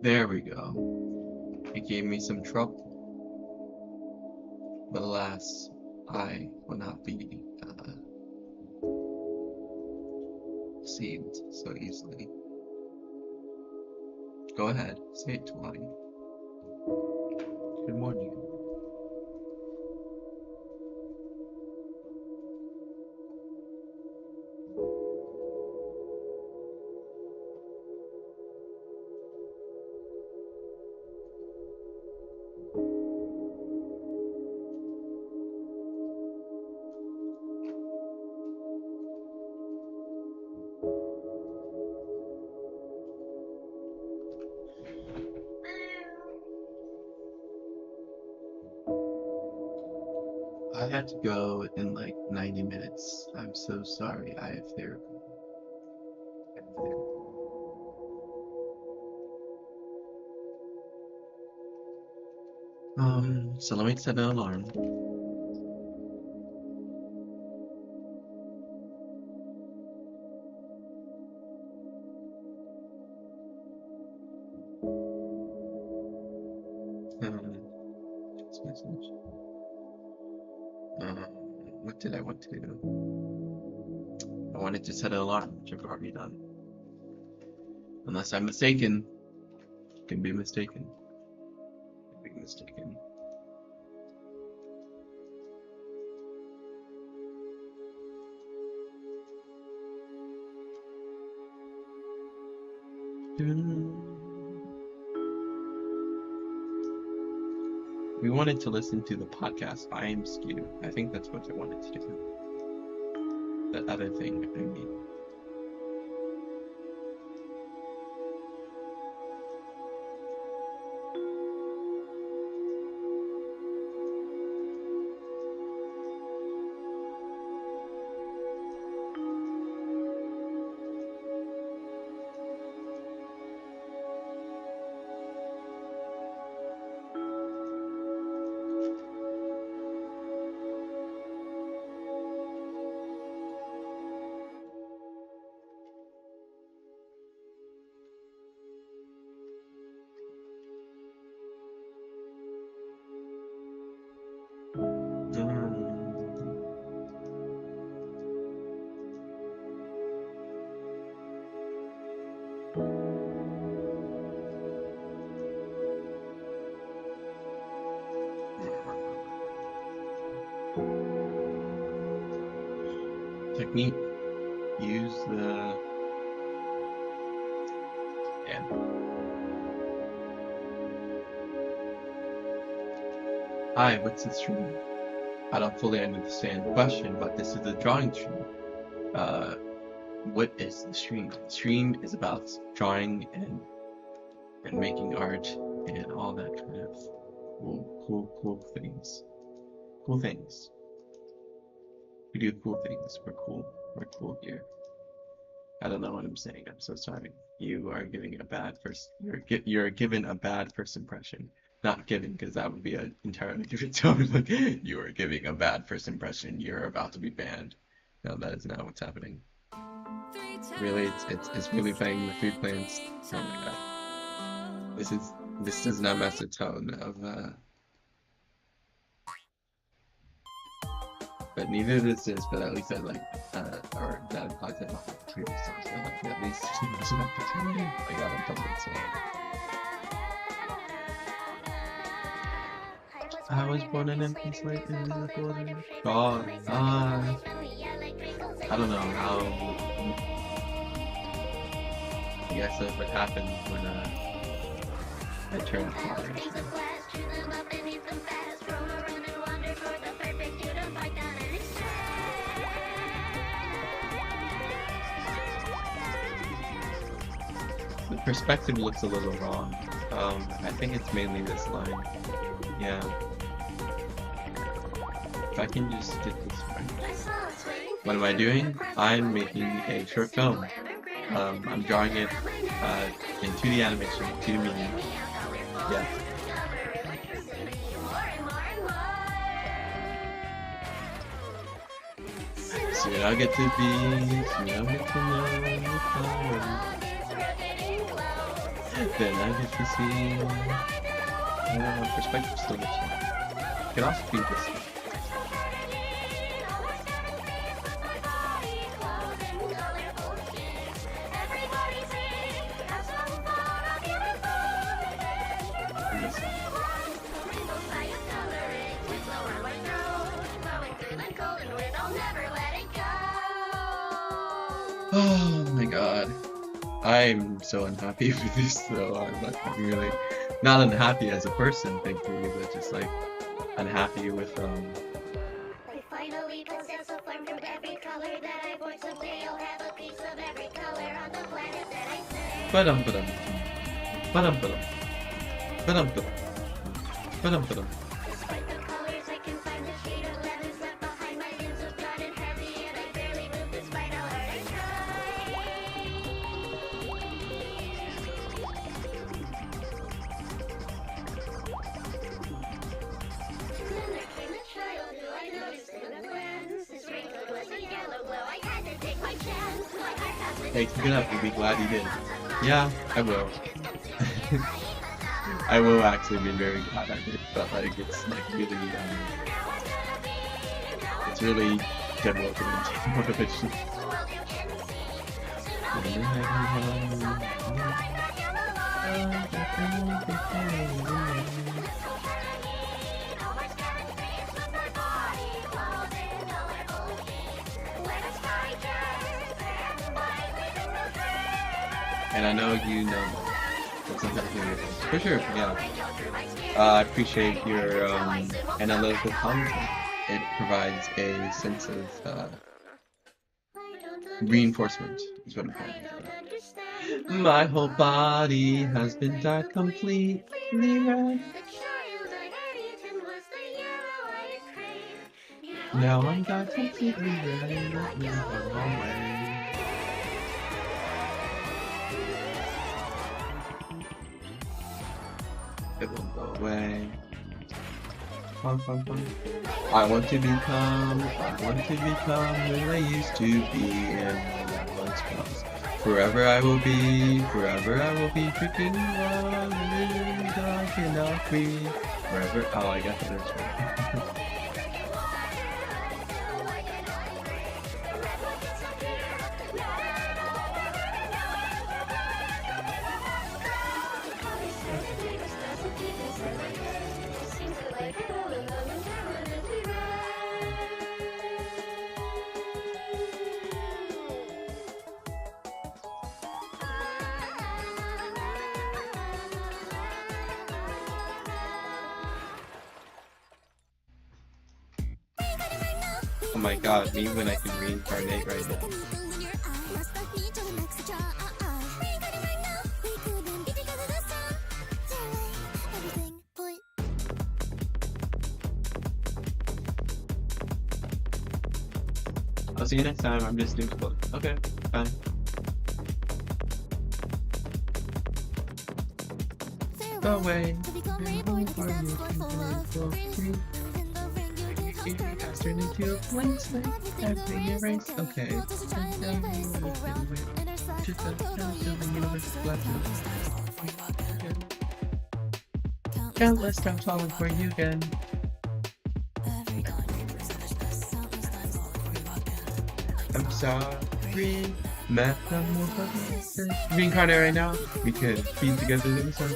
There we go. It gave me some trouble, but alas, I will not be deceived so easily. Go ahead, say it to mine. Good morning. I had to go in like 90 minutes. I'm so sorry. I have therapy. So let me set an alarm. Text message. What did I want to do? I wanted to set an alarm, which I've already done. Unless I'm mistaken. Can be mistaken. Can be mistaken. We wanted to listen to the podcast I Am Skew. I think that's what I wanted to do. That other thing, I mean. Technique. Use the... Yeah. Hi, what's the stream? I don't fully understand the question, but this is the drawing stream. What is the stream? The stream is about drawing and making art and all that kind of cool things. Cool things. We do cool things. We're cool. We're cool here. I don't know what I'm saying. I'm so sorry. You are giving a bad first. You're given a bad first impression. Not given, because that would be an entirely different tone. Like, you are giving a bad first impression. You're about to be banned. No, that is not what's happening. Really, it's really playing the food plants. Oh my god. This does not match the tone of but neither does this, but at least I like or that implies that not the previous song, so at least it's an opportunity. I got a couple of I was born an empty slate in the border. God, I don't know how. I guess that's what happened when I turned college. The perspective looks a little wrong. I think it's mainly this line. Yeah. If I can just get this right. What am I doing? I'm making a short film. I'm drawing it in 2D animation, 2D medium. Yeah. Soon I'll get to be, soon I'll get to know the power. then I get to see perspective still this one. It can also be this one. And this one. Oh my god. I'm so unhappy with this though. I'm like really not unhappy as a person, thankfully, but just like unhappy with I finally possess a form from every color that I want. Someday I'll have a piece of every color on the planet that I say. Ba-dum ba-dum. Ba-dum ba-dum. Ba-dum ba-dum. Ba-dum ba-dum. Despite the colors, I can find the shade of lemons left behind. My limbs have gotten heavy and I barely move despite how hard I try. Then there came a child who I noticed in a glance. His raincoat was a yellow glow. I had to take my chance. My heart has been Hey, keep it up and be glad you did. Yeah, I will. I will actually be very glad I did, but like it's like really it's really developing motivation. And I know you know that's not here. For sure, yeah. I appreciate your analytical content. It provides a sense of reinforcement, is what I'm calling it. My whole body has been dyed completely red. Now I'm dyed completely red. It won't go away. It won't go away. Fun, fun, fun. I want to become who I used to be and who I once was. Forever I will be freaking wild and dark and not free. Forever, oh, I got the lyrics right. Oh my god, me when I can reincarnate right now. I'll see you next time. I'm just doing close. Okay, bye. Go away. Turn into a blank slate. Everything erased. Okay. Just a the universe countless times falling for you again. I'm sorry. Metamorphosis. Reincarnate right now. We could be together in the sun.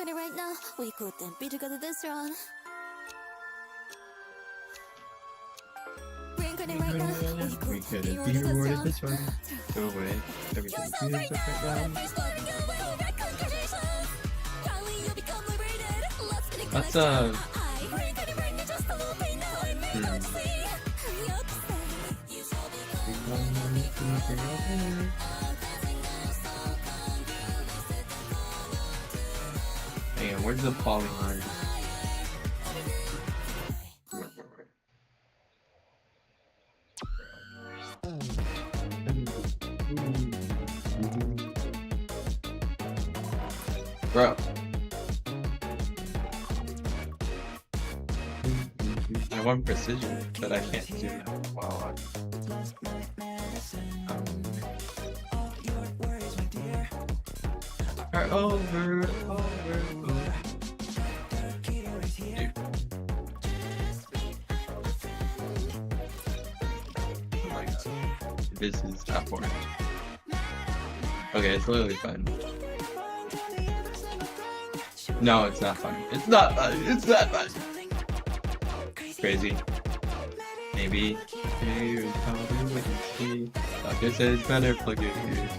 Right now, we couldn't be together this round. Reincarnate right now, we couldn't be rewarded this round. Go away. Everything feels perfect now. That's Where's the polygon? Bro. I want precision, but I can't do that while I'm over. Dude. Oh my god. This is F4. Okay, it's literally fun. No, it's not fun. It's not fun. It's not fun. Crazy. Maybe. Hey, probably what you see. Doctor says better plug your ears.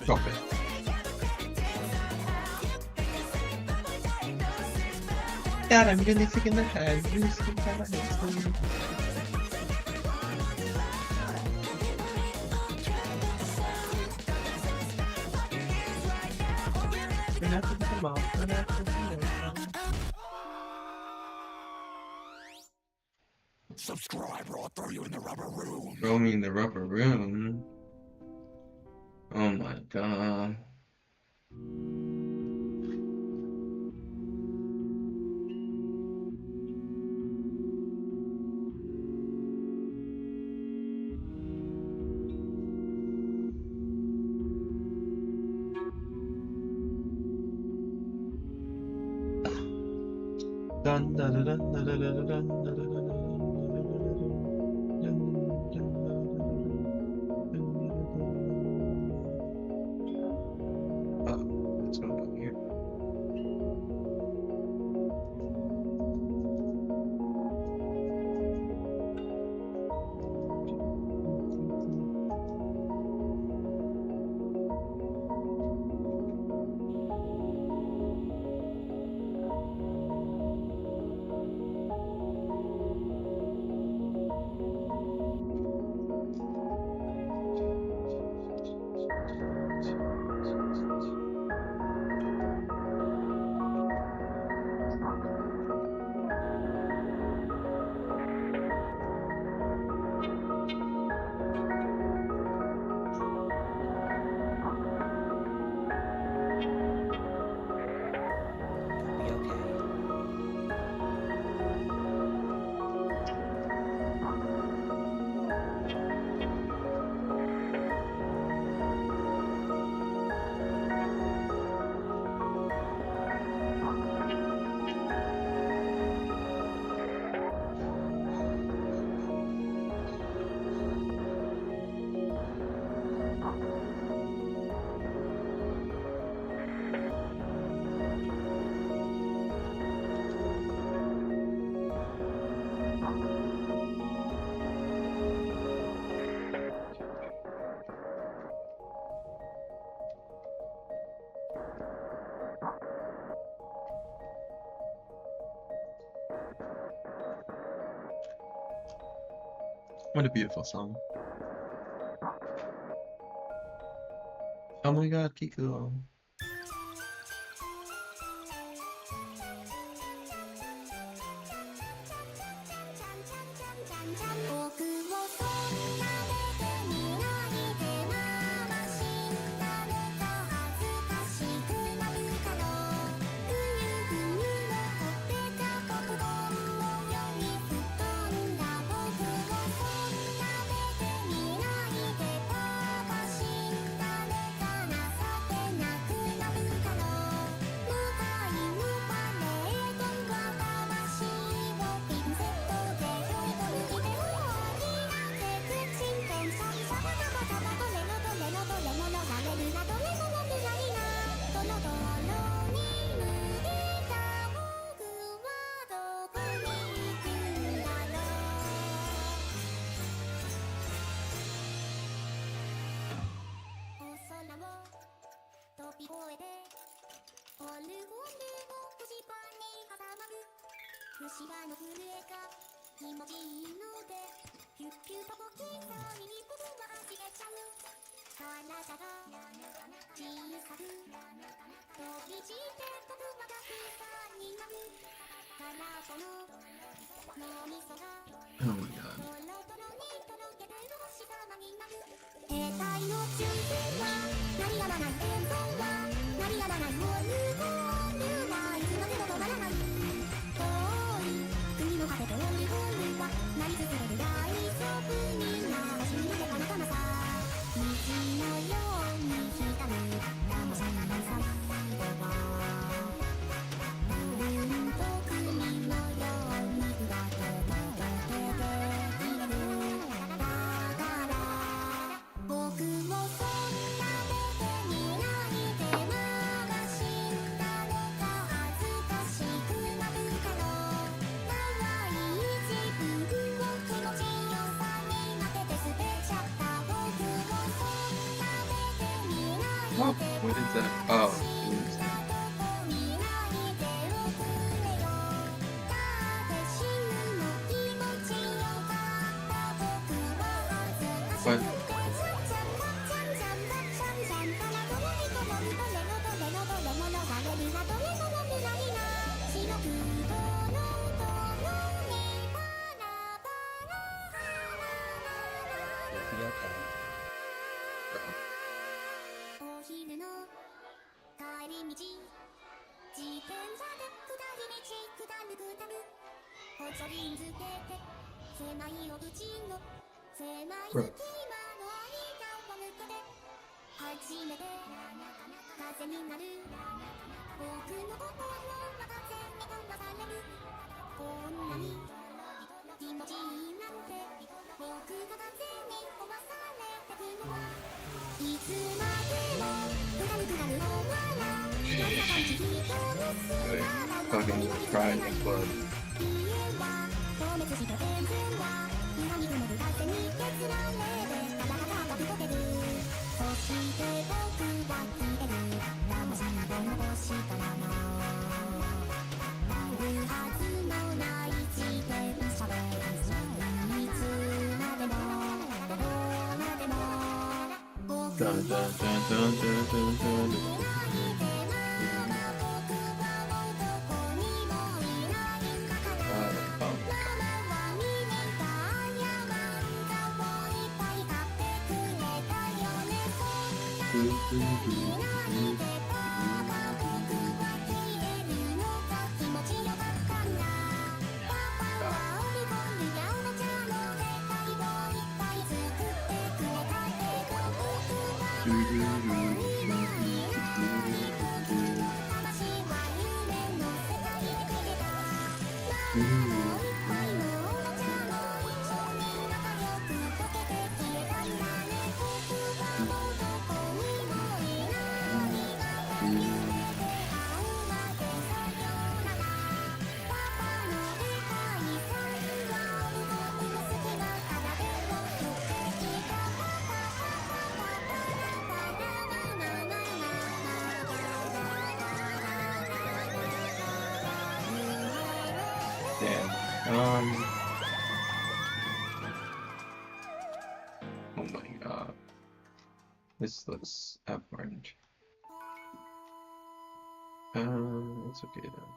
Drop it. God, I'm really sick in the head. Really sick in the head. Subscribe or I'll throw you in the rubber room. Throw me in the rubber room. Oh my god. Dun, dun, dun, dun, dun, dun, dun, dun, dun, dun. What's going on here? What a beautiful song. Oh my god, Kiko. 飛び越えてオルゴールをフジパンに挟まる虫歯の震えが気持ちいいのでキュッキュと小刻みに僕は走れちゃう体が小さく飛び散って僕はたくさんになるからこの脳みそが Oh my god. トロトロにとろけてる星様になる兵隊の中心は鳴りやまない演奏は鳴りやまないオルゴールはいつまでも止まらない遠い国の果てでオルゴールは鳴り続ける大丈夫みんな走り抜けた仲間さ虹のように光る魂の最後はうんと国のように砕けて消えるだから僕もそんな目で見ないでまだ死んだのか恥ずかしくなるかの可愛い自分を気持ちよさに負けて捨てちゃった僕もそんな目で見ないで Oh, what is that? Oh, 死 it ん was だとこ見ないでおくれよだって死ぬの気持ちよかった僕は恥ずかしく But てじゃんじゃんばっちゃんじゃんばっちゃんじゃんからどれにともにどれのどれのどれものがれるなどれものくらいな白くどろどろにバラバラお昼の帰り道自転車で下り道下る下る補助輪つけて狭いお口の狭い隙間の間を抜けて初めて風になる僕の心は風に飛ばされるこんなに気持ちいいなんて僕が風に飛ばされてくのはいつまでもくだるくだる終わらなさがち人の姿が fucking crying as well. 家は消滅して全然は今に曇る風に削られてただ高く溶けるそして僕は消える魂を残したままなるはずもない自転車でいつまでもどこまでも僕 Dun, を dun, dun, dun, dun, dun, dun, 見 dun. ないでまだ僕はもうどこにもいないかから Oh, ママは見にダイヤモンドをいっぱい買ってくれたよねそんな目で見ないでバカ僕は消えるのが気持ちよかったんだパパはオルゴールやおもちゃの世界をいっぱい作ってくれたけど僕はまだここにもいない僕の魂は夢の世界で消えたママもいっぱいのおもちゃも一緒に仲良く溶けて消えたんだね僕はもうどこにもいないまた夢で会うまでさよならパパのでかいサインは僕の好きなからでも降ってきたパパパパパパラパラマママママ damn. Oh my god. This looks abhorrent. It's okay though.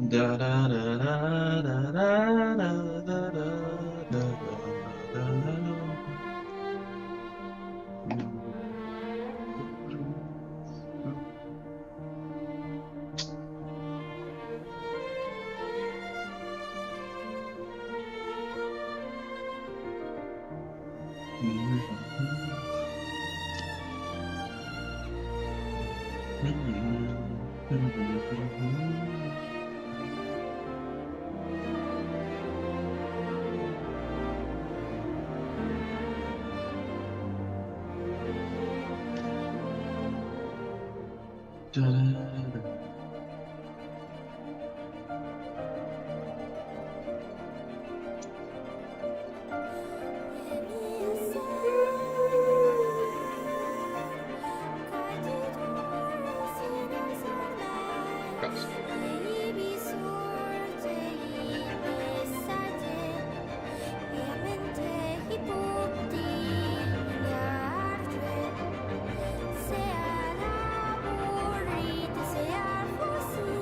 Da da da da da da da da da da da. Trust.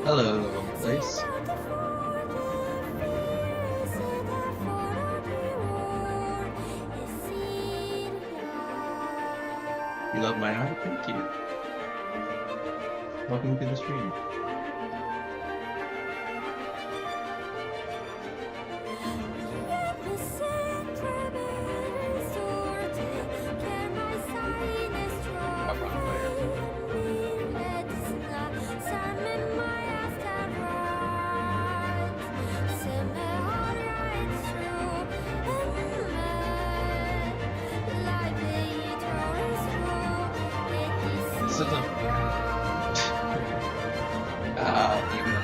Hello, little place. You love my art? Thank you. Welcome to the stream. Background player. This is a even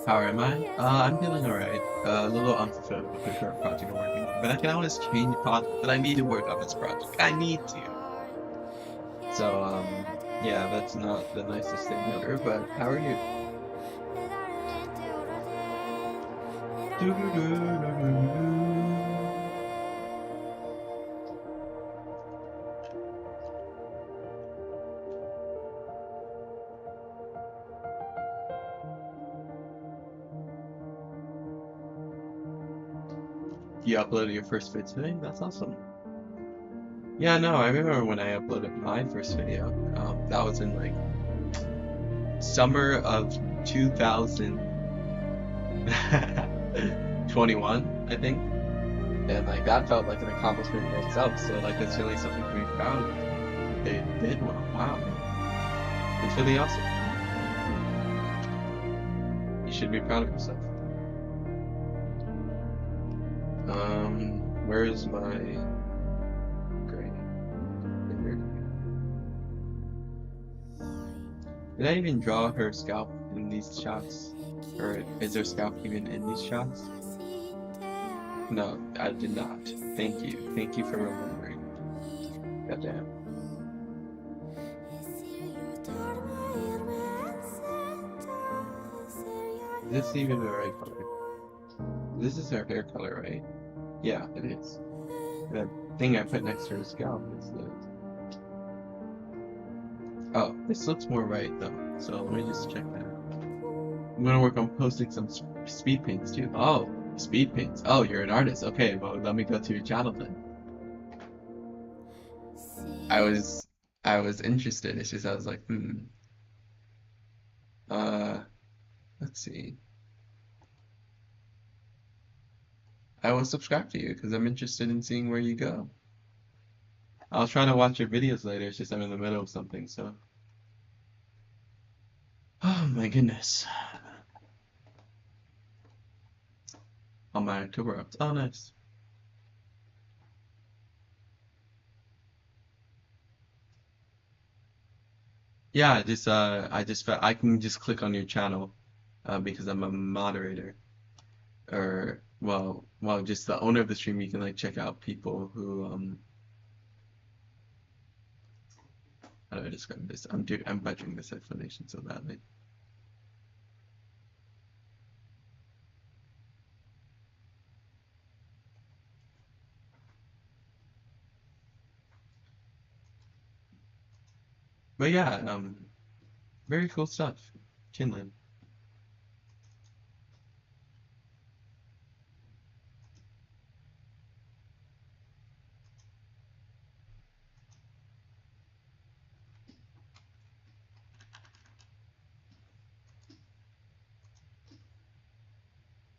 How am I? I'm feeling alright. A little unfulfilled with the current project I'm working on, but I can always change project. But I need to work on this project. I need to. So yeah, that's not the nicest thing ever. But how are you? You uploaded your first vid today? That's awesome. Yeah, no, I remember when I uploaded my first video. That was in like summer of 2021, I think. And like that felt like an accomplishment in itself. So like it's really something to be proud of. They did well. Wow. It's really awesome. You should be proud of yourself. Where's my grade? Did I even draw her scalp in these shots? Or is her scalp even in these shots? No, I did not. Thank you. Thank you for remembering. Goddamn. Is this even the right color? This is her hair color, right? Yeah, it is. The thing I put next to her scalp is the... Oh, this looks more right though. So let me just check that out. I'm gonna work on posting some speed paints too. Oh, speed paints. Oh, you're an artist. Okay, well let me go to your channel then. I was interested. It's just I was like, let's see. I will subscribe to you because I'm interested in seeing where you go. I'll try to watch your videos later. It's just I'm in the middle of something, so. Oh my goodness. On my October ups. Oh, nice. Yeah, I just I can just click on your channel, because I'm a moderator, or well, just the owner of the stream. You can like check out people who how do I describe this? I'm butchering this explanation so badly. But yeah, very cool stuff. Kinlan.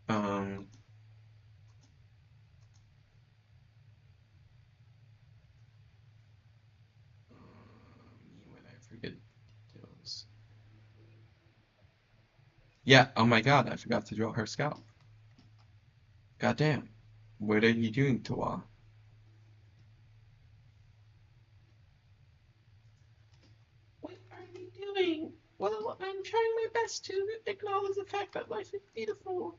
Um, when I forget details. Yeah, oh my god, I forgot to draw her scalp. Goddamn. What are you doing, Tawa? What are you doing? Well, I'm trying my best to acknowledge the fact that life is beautiful.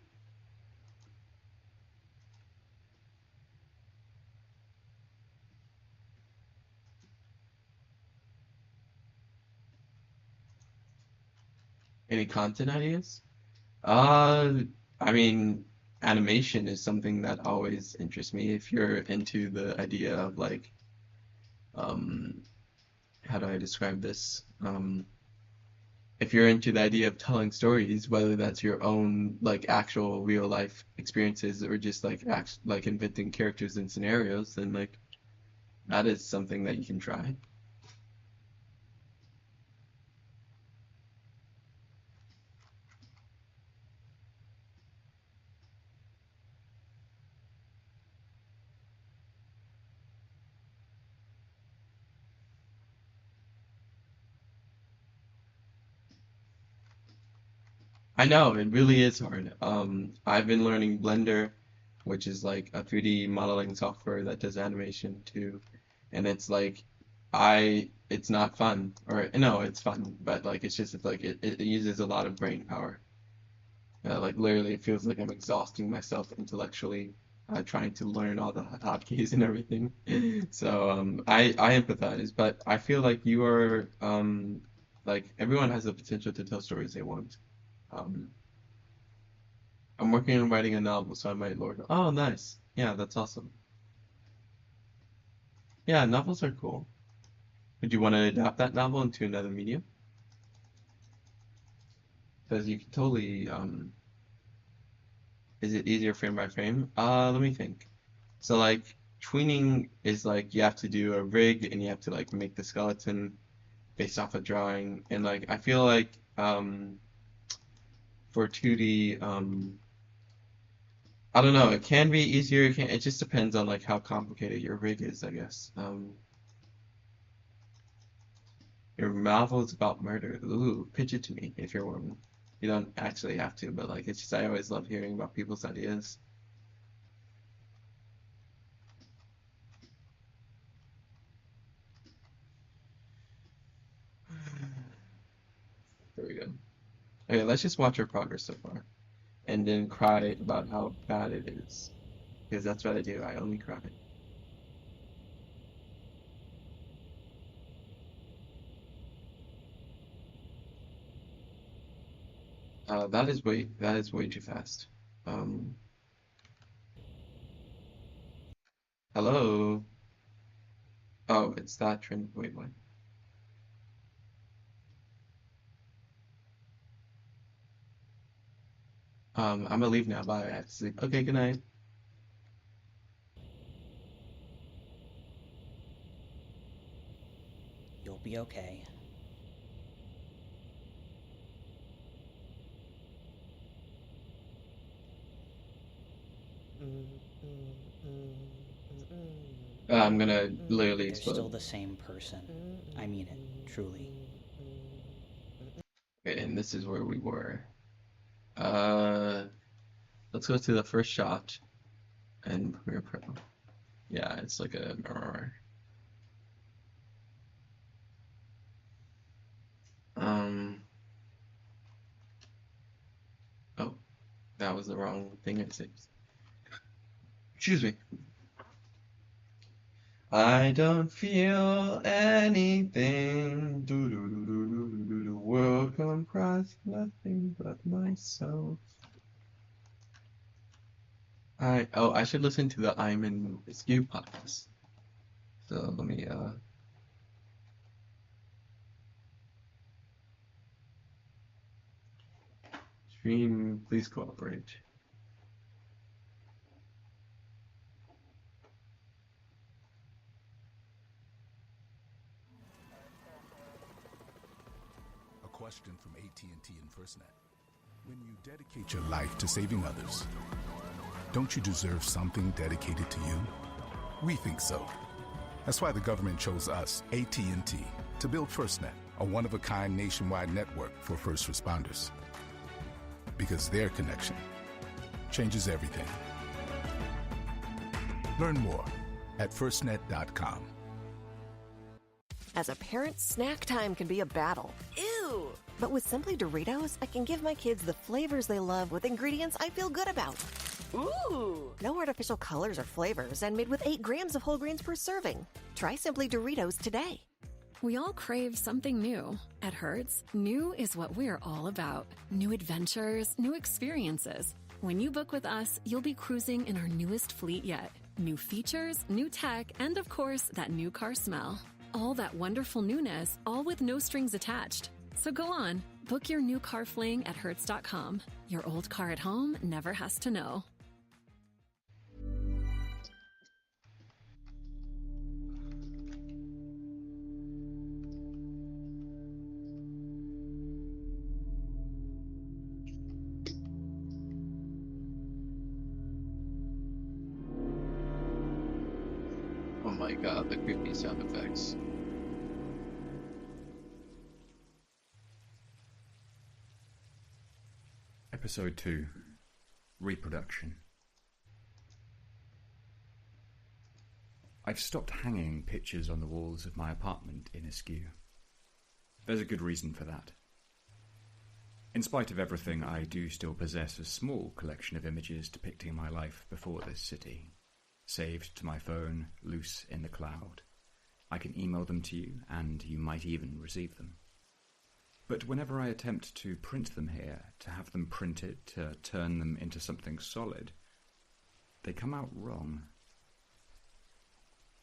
Any content ideas? Uh, I mean, animation is something that always interests me. If you're into the idea of like, um, how do I describe this? If you're into the idea of telling stories, whether that's your own like actual real life experiences or just like like inventing characters and scenarios, then like that is something that you can try. I know it really is hard. I've been learning Blender, which is like a 3D modeling software that does animation too, and it's like it's not fun, or no, it's fun, but like it's just like it uses a lot of brain power. Like literally, it feels like I'm exhausting myself intellectually, trying to learn all the hotkeys and everything. So I empathize, but I feel like you are like everyone has the potential to tell stories they want. Um, I'm working on writing a novel, so I might lord. Oh, nice. Yeah, that's awesome. Yeah, novels are cool. Would you want to adapt that novel into another medium? Because you can totally. Is it easier frame by frame? Let me think. So like tweening is like you have to do a rig and you have to like make the skeleton based off a drawing, and like I feel like for 2D I don't know, it can be easier. It just depends on like how complicated your rig is, I guess. Your novel is about murder. Ooh, pitch it to me if you're one. You don't actually have to, but like it's just I always love hearing about people's ideas. There we go. Okay, let's just watch our progress so far, and then cry about how bad it is, because that's what I do. I only cry. That is way too fast. Um, hello. Oh, it's that trend. Wait, what? I'm gonna leave now. Bye. I have to sleep. Okay, good night. You'll be okay. I'm gonna literally They're still explode. the same person. I mean it, truly. Okay, and this is where we were. Uh, let's go to the first shot and Premiere Pro. Yeah, it's like a. Um. Oh, that was the wrong thing I said. Excuse me. I don't feel anything. Do do do do do do do. The world comprised nothing but myself. I should listen to the I'm in Skew podcast. So let me Stream, please cooperate. A question from AT&T and FirstNet. When you dedicate your life to saving others, don't you deserve something dedicated to you? We think so. That's why the government chose us, AT&T, to build FirstNet, a one-of-a-kind nationwide network for first responders. Because their connection changes everything. Learn more at firstnet.com. As a parent, snack time can be a battle. Ew! But with Simply Doritos, I can give my kids the flavors they love with ingredients I feel good about. Ooh! No artificial colors or flavors, and made with 8 grams of whole grains per serving. Try Simply Doritos today. We all crave something new. At Hertz, new is what we're all about. New adventures, new experiences. When you book with us, you'll be cruising in our newest fleet yet. New features, new tech, and of course, that new car smell. All that wonderful newness, all with no strings attached. So go on, book your new car fling at Hertz.com. Your old car at home never has to know. Oh my god, the creepy sound effects. Episode 2. Reproduction. I've stopped hanging pictures on the walls of my apartment in Askew. There's a good reason for that. In spite of everything, I do still possess a small collection of images depicting my life before this city, saved to my phone, loose in the cloud. I can email them to you, and you might even receive them. But whenever I attempt to print them here, to have them printed, to turn them into something solid, they come out wrong.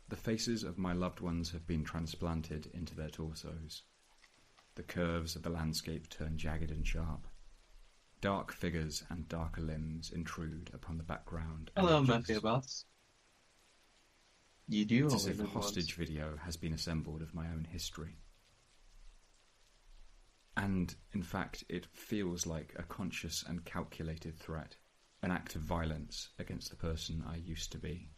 The faces of my loved ones have been transplanted into their torsos. The curves of the landscape turn jagged and sharp. Dark figures and darker limbs intrude upon the background. Hello, Matthew Boss. You do It's as only if a live once. hostage video has been assembled of my own history. And, in fact, it feels like a conscious and calculated threat, an act of violence against the person I used to be.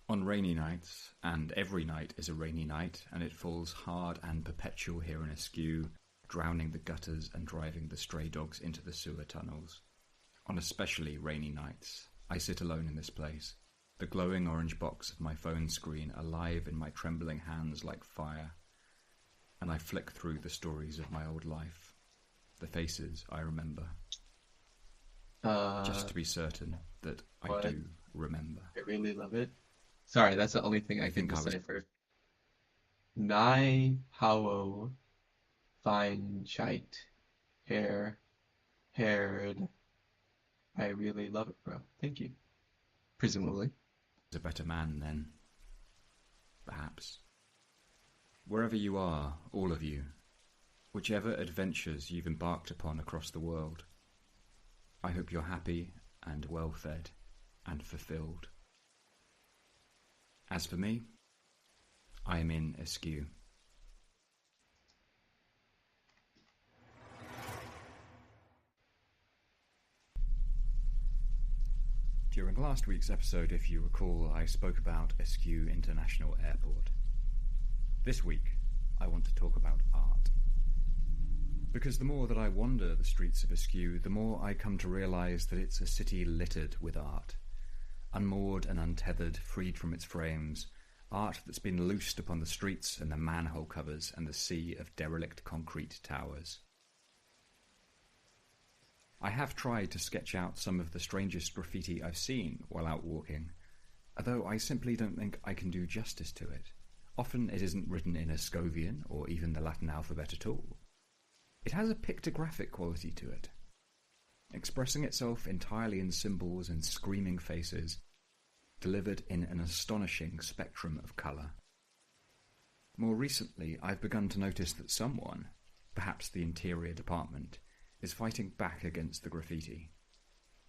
On rainy nights, and every night is a rainy night, and it falls hard and perpetual here in Askew, drowning the gutters and driving the stray dogs into the sewer tunnels. On especially rainy nights, I sit alone in this place, the glowing orange box of my phone screen alive in my trembling hands like fire, and I flick through the stories of my old life, the faces I remember, just to be certain that I do remember. I really love it. Sorry, that's the only thing I can think I was- decipher. Nai Hao Fine Chite Hair Haired. I really love it, bro. Thank you. Presumably. A better man then, perhaps. Wherever you are, all of you, whichever adventures you've embarked upon across the world, I hope you're happy and well-fed and fulfilled. As for me, I am in Askew. During last week's episode, if you recall, I spoke about Askew International Airport. This week, I want to talk about art. Because the more that I wander the streets of Askew, the more I come to realise that it's a city littered with art. Unmoored and untethered, freed from its frames, art that's been loosed upon the streets and the manhole covers and the sea of derelict concrete towers. I have tried to sketch out some of the strangest graffiti I've seen while out walking, although I simply don't think I can do justice to it. Often it isn't written in Escovian or even the Latin alphabet at all. It has a pictographic quality to it, expressing itself entirely in symbols and screaming faces, delivered in an astonishing spectrum of colour. More recently, I've begun to notice that someone, perhaps the interior department, is fighting back against the graffiti.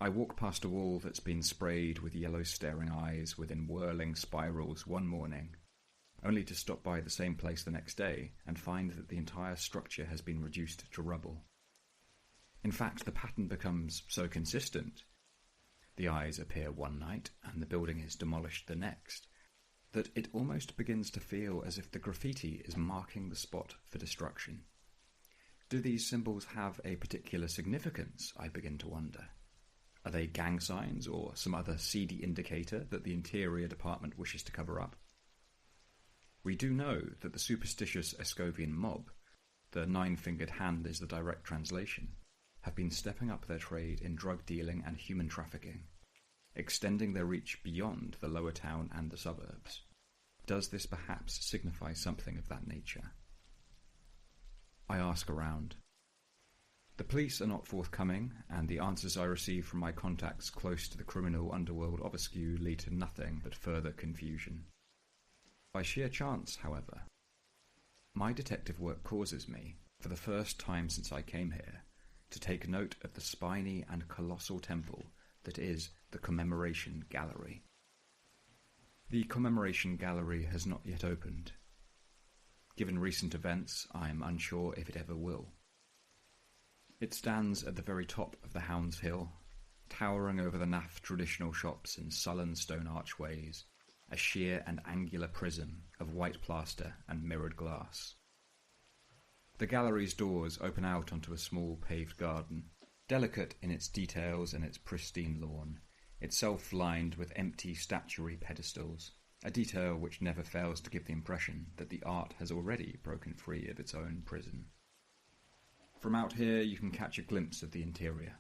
I walk past a wall that's been sprayed with yellow staring eyes within whirling spirals one morning, only to stop by the same place the next day and find that the entire structure has been reduced to rubble. In fact, the pattern becomes so consistent, the eyes appear one night and the building is demolished the next, that it almost begins to feel as if the graffiti is marking the spot for destruction. Do these symbols have a particular significance, I begin to wonder? Are they gang signs or some other seedy indicator that the Interior Department wishes to cover up? We do know that the superstitious Escovian mob, the nine-fingered hand is the direct translation, have been stepping up their trade in drug dealing and human trafficking, extending their reach beyond the lower town and the suburbs. Does this perhaps signify something of that nature? I ask around. The police are not forthcoming, and the answers I receive from my contacts close to the criminal underworld of Askew lead to nothing but further confusion. By sheer chance, however, my detective work causes me, for the first time since I came here, to take note of the spiny and colossal temple that is the Commemoration Gallery. The Commemoration Gallery has not yet opened. Given recent events, I am unsure if it ever will. It stands at the very top of the Hounds Hill, towering over the naff traditional shops and sullen stone archways, a sheer and angular prism of white plaster and mirrored glass. The gallery's doors open out onto a small paved garden, delicate in its details and its pristine lawn, itself lined with empty statuary pedestals, a detail which never fails to give the impression that the art has already broken free of its own prison. From out here you can catch a glimpse of the interior,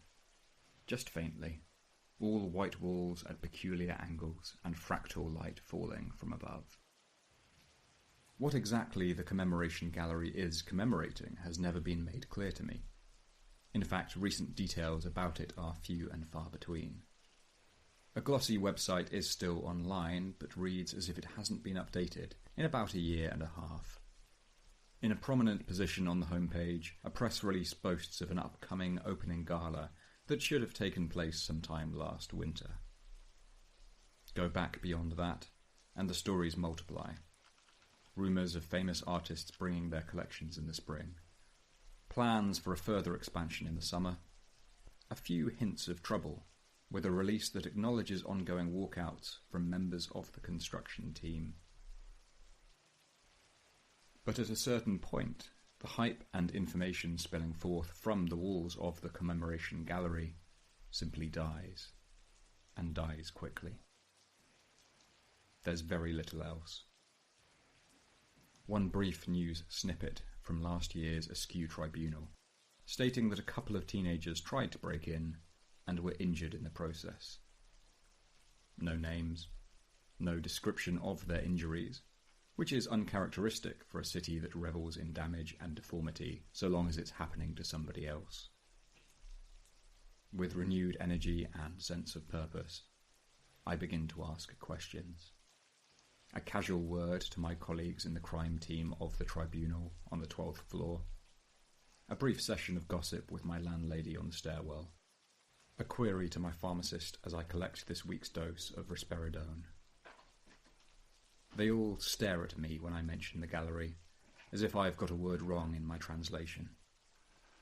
just faintly, all white walls at peculiar angles and fractal light falling from above. What exactly the Commemoration Gallery is commemorating has never been made clear to me. In fact, recent details about it are few and far between. A glossy website is still online, but reads as if it hasn't been updated in about a year and a half. In a prominent position on the homepage, a press release boasts of an upcoming opening gala that should have taken place sometime last winter. Go back beyond that, and the stories multiply. Rumours of famous artists bringing their collections in the spring. Plans for a further expansion in the summer. A few hints of trouble, with a release that acknowledges ongoing walkouts from members of the construction team. But at a certain point, the hype and information spilling forth from the walls of the Commemoration Gallery simply dies, and dies quickly. There's very little else. One brief news snippet from last year's Askew Tribunal, stating that a couple of teenagers tried to break in and were injured in the process. No names, no description of their injuries, which is uncharacteristic for a city that revels in damage and deformity so long as it's happening to somebody else. With renewed energy and sense of purpose, I begin to ask questions. A casual word to my colleagues in the crime team of the tribunal on the 12th floor. A brief session of gossip with my landlady on the stairwell. A query to my pharmacist as I collect this week's dose of risperidone. They all stare at me when I mention the gallery, as if I've got a word wrong in my translation,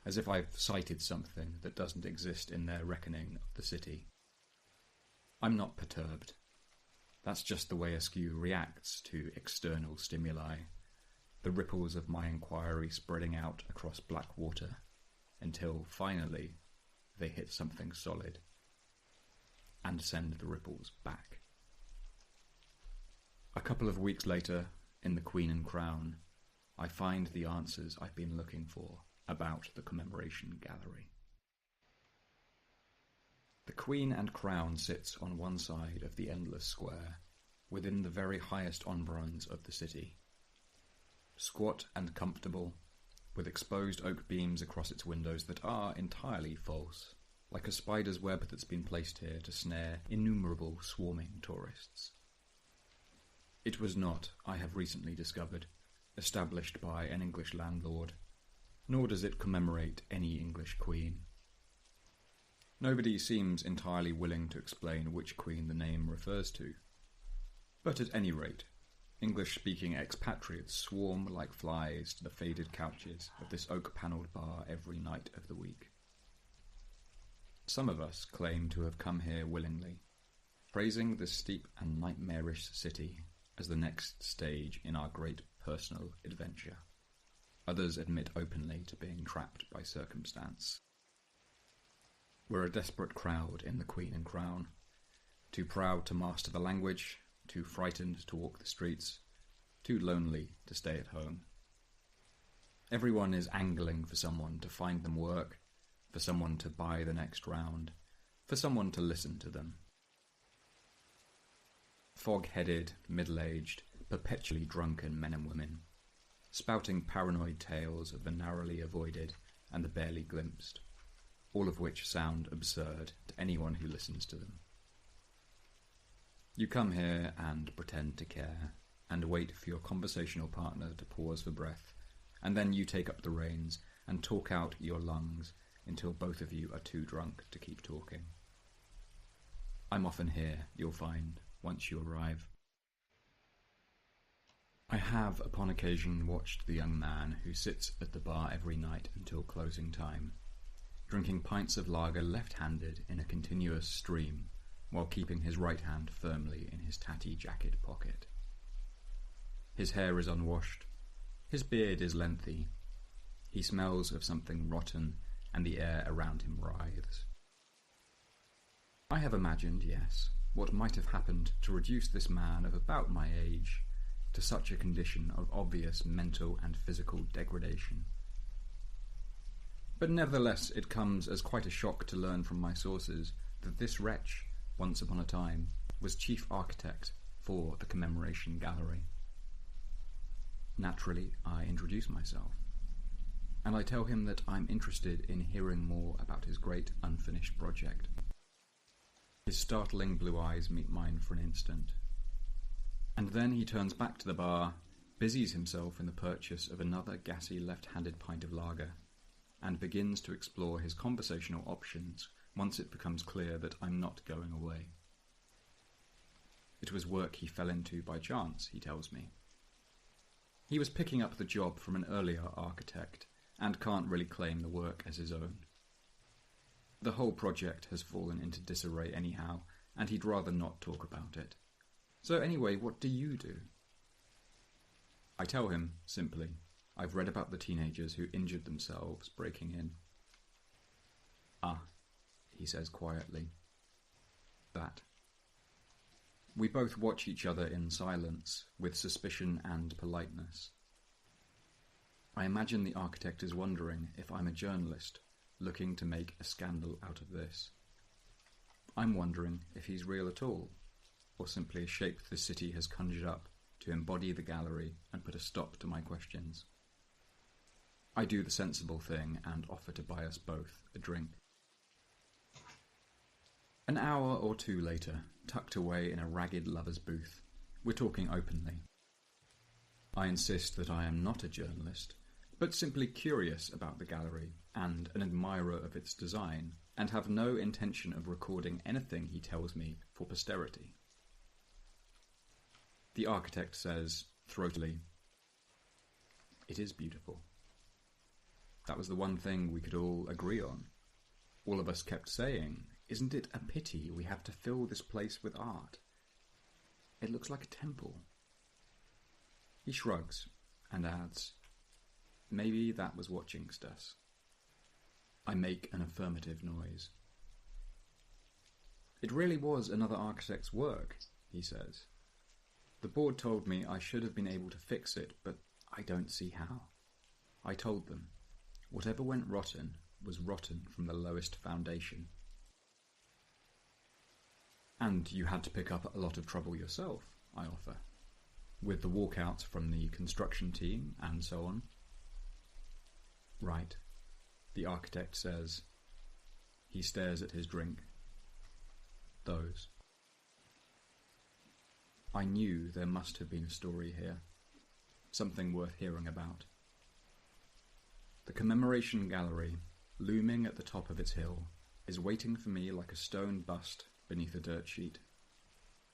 as if I've cited something that doesn't exist in their reckoning of the city. I'm not perturbed. That's just the way Askew reacts to external stimuli, the ripples of my inquiry spreading out across black water, until, finally, they hit something solid, and send the ripples back. A couple of weeks later, in the Queen and Crown, I find the answers I've been looking for about the Commemoration Gallery. The Queen and Crown sits on one side of the endless square, within the very highest environs of the city. Squat and comfortable, with exposed oak beams across its windows that are entirely false, like a spider's web that's been placed here to snare innumerable swarming tourists. It was not, I have recently discovered, established by an English landlord, nor does it commemorate any English queen. Nobody seems entirely willing to explain which queen the name refers to. But at any rate, English-speaking expatriates swarm like flies to the faded couches of this oak-panelled bar every night of the week. Some of us claim to have come here willingly, praising this steep and nightmarish city as the next stage in our great personal adventure. Others admit openly to being trapped by circumstance. We're a desperate crowd in the Queen and Crown, too proud to master the language, too frightened to walk the streets, too lonely to stay at home. Everyone is angling for someone to find them work, for someone to buy the next round, for someone to listen to them. Fog-headed, middle-aged, perpetually drunken men and women, spouting paranoid tales of the narrowly avoided and the barely glimpsed, all of which sound absurd to anyone who listens to them. You come here and pretend to care, and wait for your conversational partner to pause for breath, and then you take up the reins and talk out your lungs until both of you are too drunk to keep talking. I'm often here, you'll find, once you arrive. I have, upon occasion, watched the young man who sits at the bar every night until closing time, drinking pints of lager left-handed in a continuous stream, while keeping his right hand firmly in his tatty jacket pocket. His hair is unwashed, his beard is lengthy, he smells of something rotten, and the air around him writhes. I have imagined, yes, what might have happened to reduce this man of about my age to such a condition of obvious mental and physical degradation. But nevertheless it comes as quite a shock to learn from my sources that this wretch, once upon a time, was chief architect for the Commemoration Gallery. Naturally, I introduce myself, and I tell him that I'm interested in hearing more about his great unfinished project. His startling blue eyes meet mine for an instant, and then he turns back to the bar, busies himself in the purchase of another gassy left-handed pint of lager, and begins to explore his conversational options once it becomes clear that I'm not going away. It was work he fell into by chance, he tells me. He was picking up the job from an earlier architect, and can't really claim the work as his own. The whole project has fallen into disarray anyhow, and he'd rather not talk about it. So anyway, what do you do? I tell him, simply, I've read about the teenagers who injured themselves breaking in. Ah, he says quietly. That. We both watch each other in silence, with suspicion and politeness. I imagine the architect is wondering if I'm a journalist, looking to make a scandal out of this. I'm wondering if he's real at all, or simply a shape the city has conjured up to embody the gallery and put a stop to my questions. I do the sensible thing and offer to buy us both a drink. An hour or two later, tucked away in a ragged lover's booth, we're talking openly. I insist that I am not a journalist, but simply curious about the gallery and an admirer of its design, and have no intention of recording anything he tells me for posterity. The architect says, throatily, "It is beautiful." That was the one thing we could all agree on. All of us kept saying, "Isn't it a pity we have to fill this place with art? It looks like a temple." He shrugs and adds, "Maybe that was what jinxed us." I make an affirmative noise. "It really was another architect's work," he says. "The board told me I should have been able to fix it, but I don't see how. I told them, whatever went rotten was rotten from the lowest foundation." "And you had to pick up a lot of trouble yourself," I offer, "with the walkouts from the construction team and so on." "Right," the architect says. He stares at his drink. "Those." I knew there must have been a story here, something worth hearing about. The commemoration gallery, looming at the top of its hill, is waiting for me like a stone bust beneath a dirt sheet.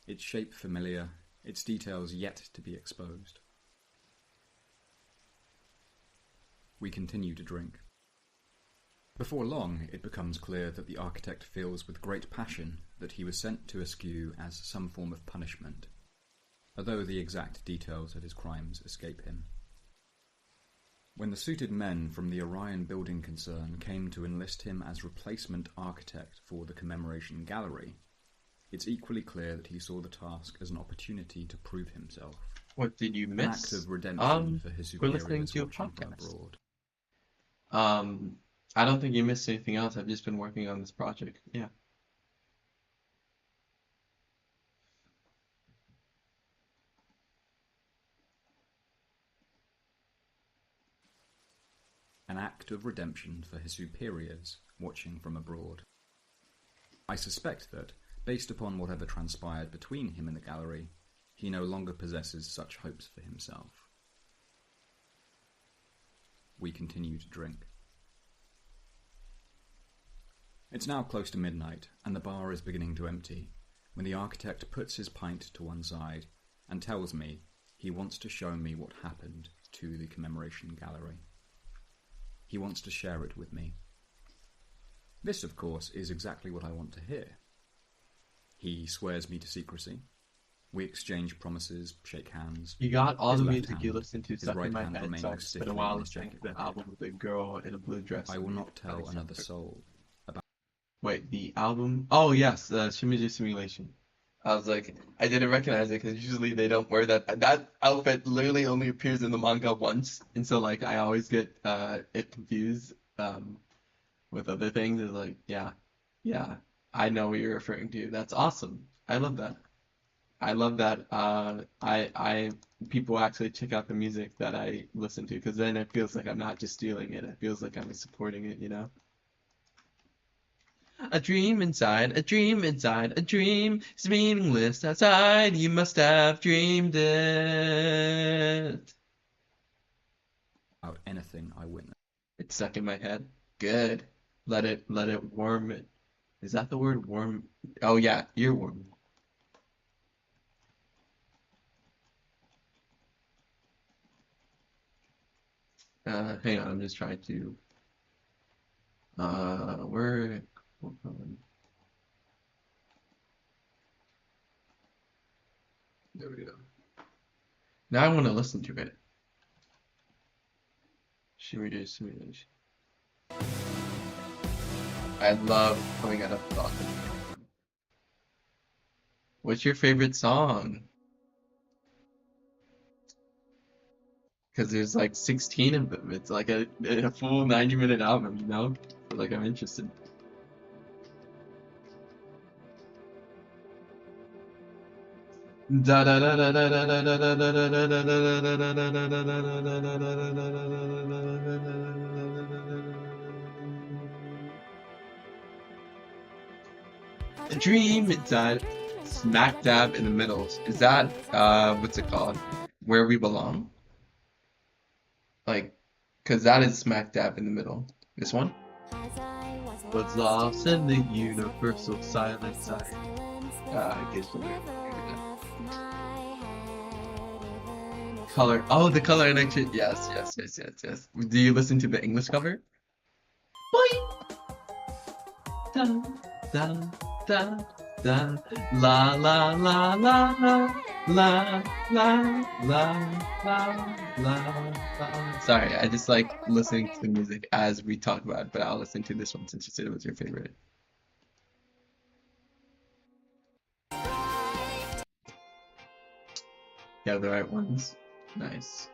Its shape familiar, its details yet to be exposed. We continue to drink. Before long, it becomes clear that the architect feels with great passion that he was sent to Askew as some form of punishment, although the exact details of his crimes escape him. When the suited men from the Orion building concern came to enlist him as replacement architect for the commemoration gallery, it's equally clear that he saw the task as an opportunity to prove himself. What did you miss? An act of redemption for his we're listening superiors to a watching from podcast. abroad. I don't think you missed anything else. I've just been working on this project. Yeah. An act of redemption for his superiors watching from abroad. I suspect that, based upon whatever transpired between him and the gallery, he no longer possesses such hopes for himself. We continue to drink. It's now close to midnight, and the bar is beginning to empty, when the architect puts his pint to one side and tells me he wants to show me what happened to the commemoration gallery. He wants to share it with me. This, of course, is exactly what I want to hear. He swears me to secrecy. We exchange promises, shake hands. You got all His the left music hand, you listened to his stuck right in my hand head, remaining so it's been a stiffly while in his listening to jacket the album with the girl in a blue dress. I will not tell another soul. Wait, the album? Oh, yes, Shimizu Simulation. I was like, I didn't recognize it because usually they don't wear that. That outfit literally only appears in the manga once, and so like I always get it confused with other things. It's like, yeah, I know what you're referring to. That's awesome. I love that. I love that. I people actually check out the music that I listen to because then it feels like I'm not just stealing it. It feels like I'm supporting it, you know? A dream inside, a dream inside, a dream is meaningless outside. You must have dreamed it. About anything I witness. It's stuck in my head. Good. Let it warm it. Is that the word warm? Oh yeah, earworm. Hang on, I'm just trying to where hold on. There we go. Now I want to listen to it. Shimizu Simulation. I love coming out of thought. What's your favorite song? Because there's like 16 of them. It's like a full 90-minute album, you know? So like I'm interested. Da da da da da da da da da da da da da a dream inside, smack dab in the middle. Is that what's it called? Where We Belong? Like, cause that is smack dab in the middle. This one was lost in the universal silence. I guess the lyric. Color. Oh, the color and action. Yes. Do you listen to the English cover? Boing. Dun, dun, dun, dun. La la la la la la la la la la. Sorry, I just like listening to the music as we talk about it, but I'll listen to this one since you said it was your favorite. Yeah, the right ones. Nice.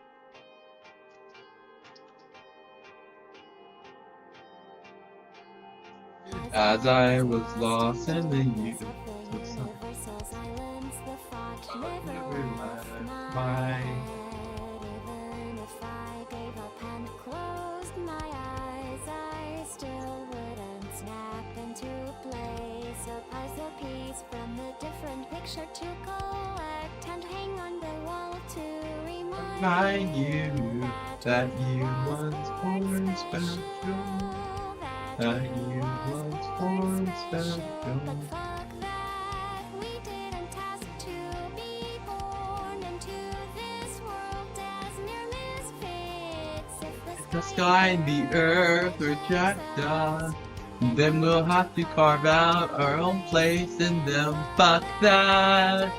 As I was lost in the universal my picture to collect and hang on the wall to remind remind you that you once were special. That you once were special. The sky and the earth are jacked up. Then we'll have to carve out our own place in them. Fuck that.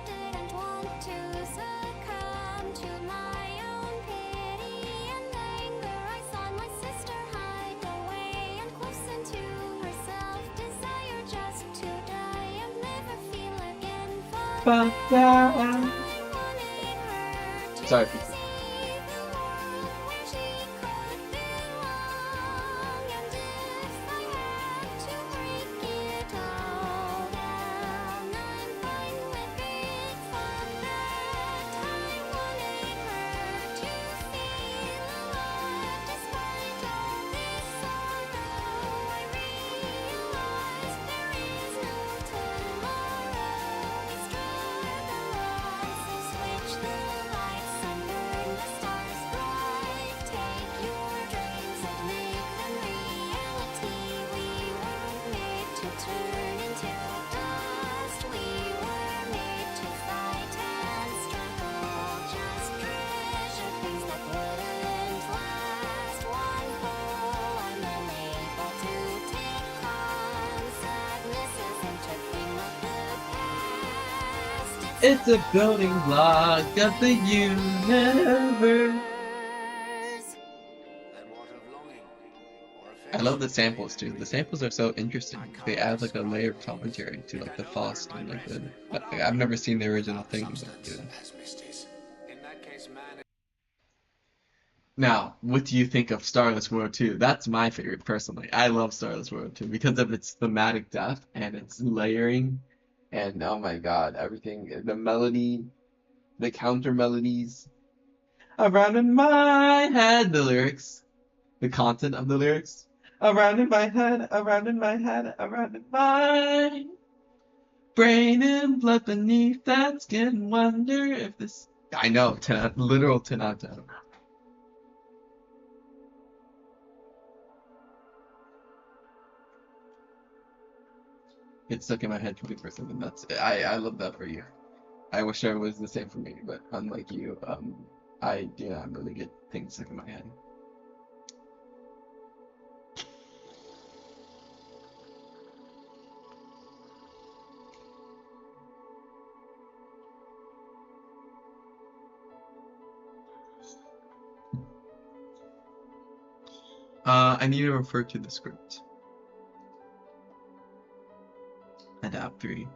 Fuck that. Sorry. It's a building block of the universe. I love the samples too. The samples are so interesting. They add like a layer of commentary to like the Faust and like the. Like, I've never seen the original thing. But, yeah. Now, what do you think of Starless World 2? That's my favorite personally. I love Starless World 2 because of its thematic depth and its layering. And oh my god, everything, the melody, the counter melodies, around in my head, the lyrics, the content of the lyrics, around in my head, around in my head, around in my brain and blood beneath that skin, wonder if this, I know, literal 10 out of 10. It's stuck in my head 24/7. I love that for you. I wish I was the same for me, but unlike you, I do not really get things stuck in my head. I need to refer to the script. Adapt 3.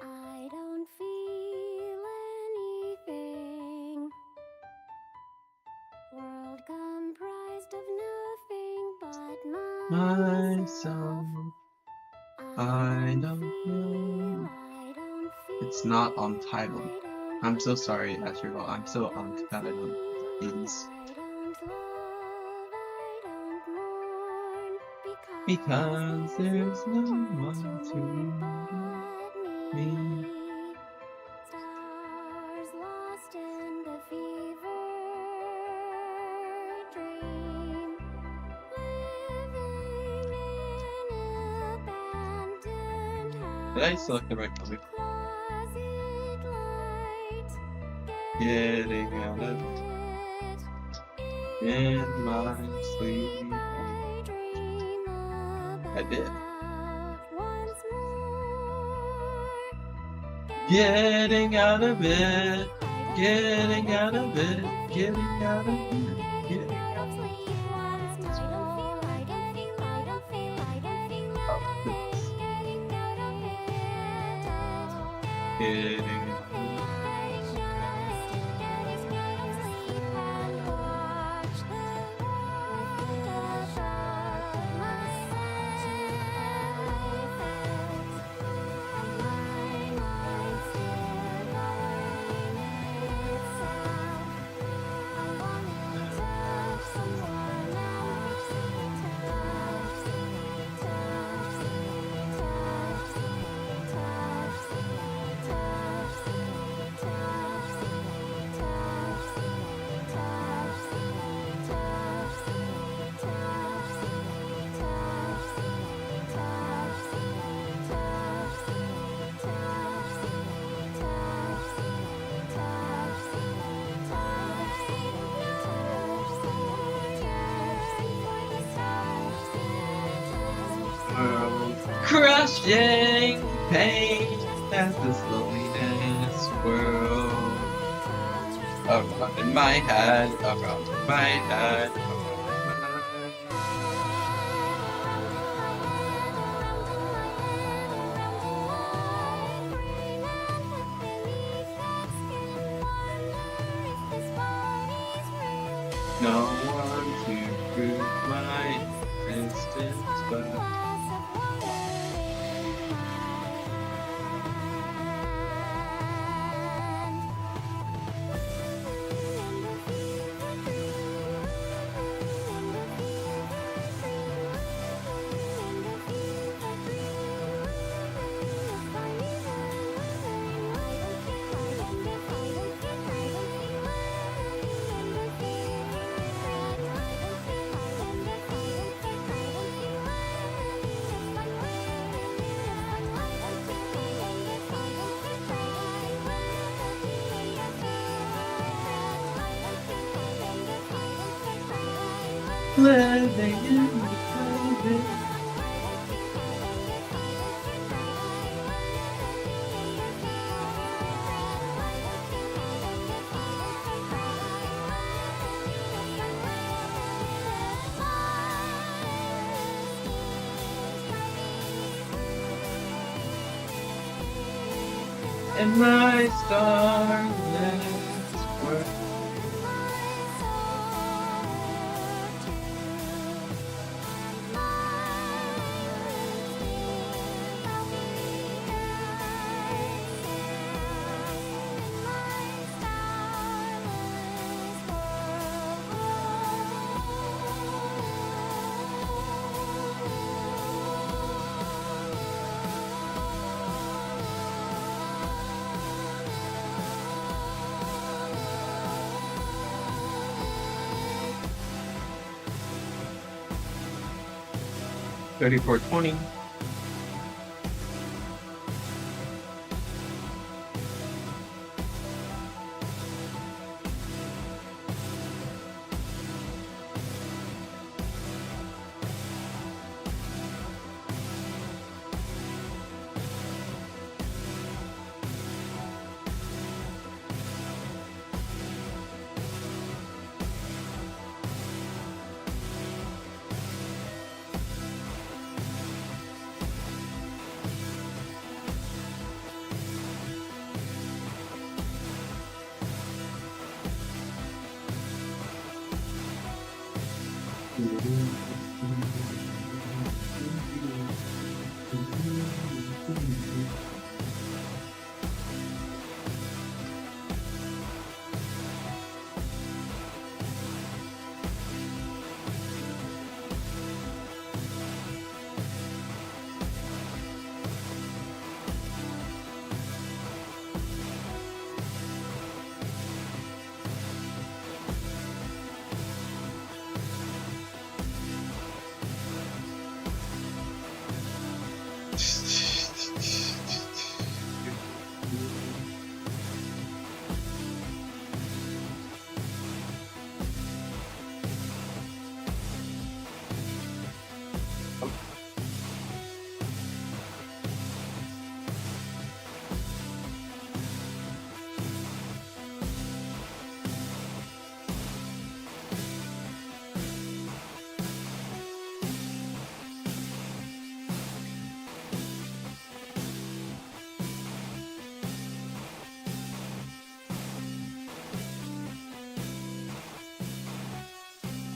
I don't feel anything. World comprised of nothing but Myself. I don't know. It's not on title. I'm so sorry, Asherville. I'm so untitled. Please. Because there's no one to me. Stars lost in the fever dream, living in an abandoned house. Did I select the right color? Closet light, Getting out of in my sleep. I did. Getting out of it, getting out of it, getting out of it, getting out of it. Getting crushing pain that this loneliness world around in my head, around in my head, around in my head. No one to prove my existence but living in the present. In my starless world. $34.20.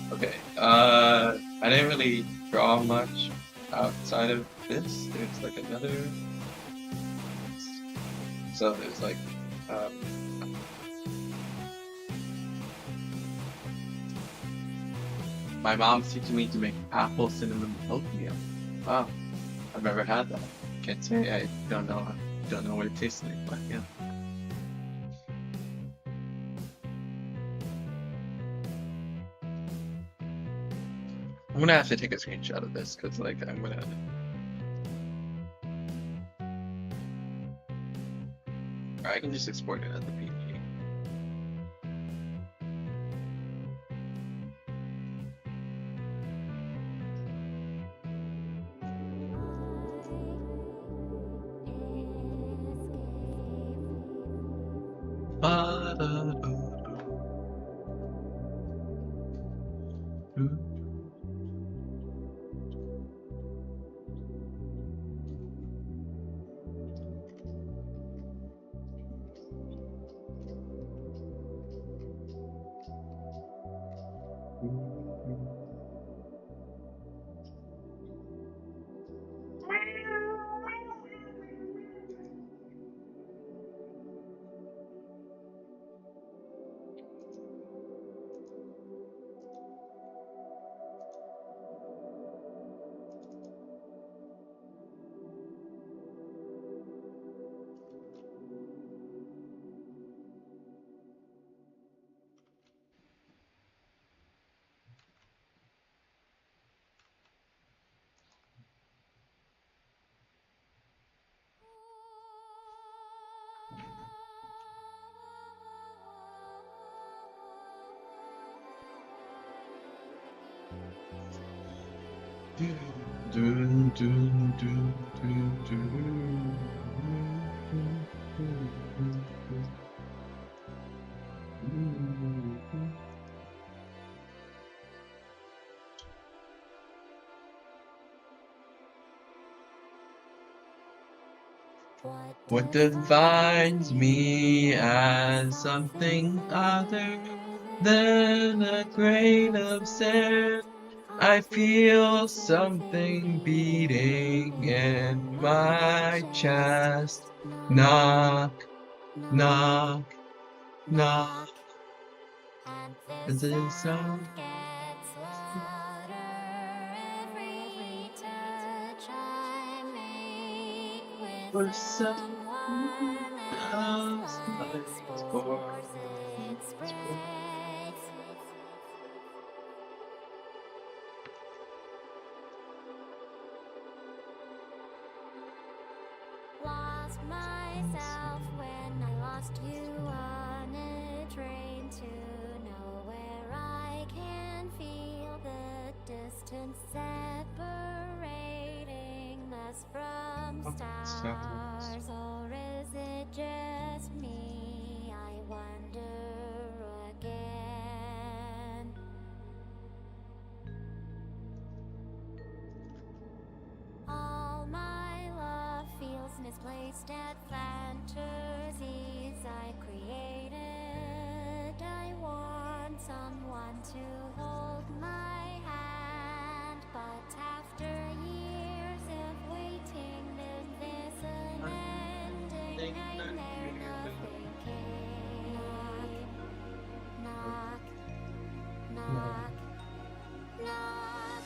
Okay, I didn't really draw much outside of this. There's like another. So there's like, my mom's teaching me to make apple cinnamon oatmeal. Wow, I've never had that. Can't say I don't know what it tastes like, but yeah. I'm gonna have to take a screenshot of this because, like, I'm gonna. Or I can just export it as a PNG. Dun, dun, dun, dun, dun. What defines me as something other than a grain of sand? I feel something beating in my chest. Knock, knock, knock. Is it a sound? Gets louder every touch I make with Or someone else. Like spores, it spreads. Lost myself when I lost you on a train to nowhere. I can feel the distance separating us from stars. Or is it just me? I wonder again. All my love feels misplaced at fantasies I created. I want someone to hold my hand, but after years of waiting, is this an ending? Nightmare, nothing came. Knock, knock, knock, knock.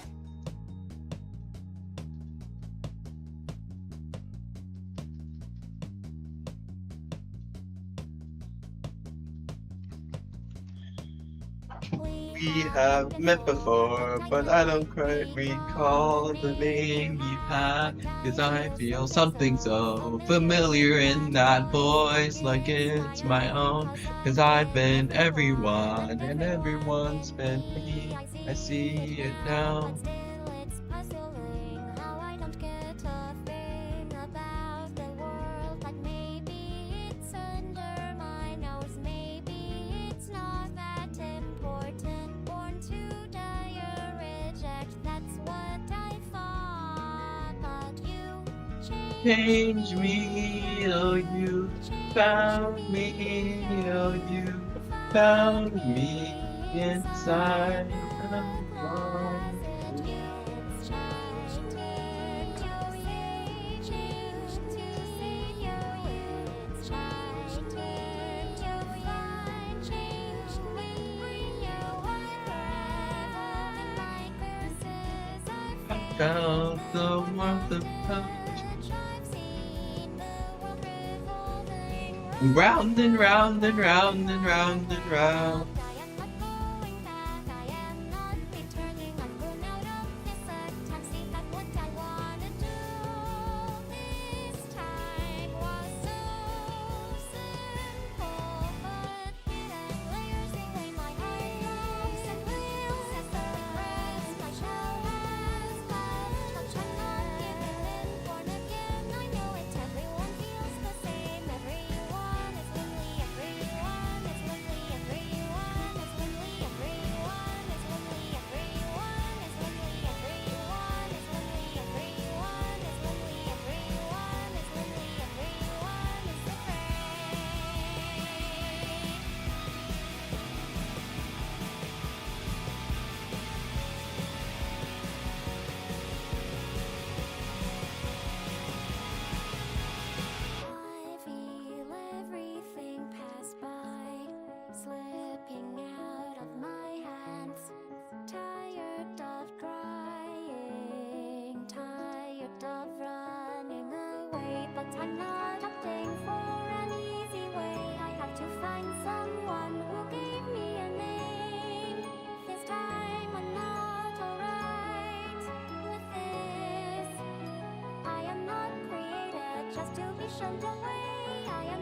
We have met before, but I don't quite recall the name you had. Cause I feel something so familiar in that voice, like it's my own. Cause I've been everyone, and everyone's been me. I see it now. It's puzzling how I don't get a thing about the world. Like maybe it's under my nose, maybe it's not that important. Born to die or reject, that's what I thought. But you Change me, oh you found me, oh you found me inside the wall. Found the warmth of touch. Round and round and round and round and round.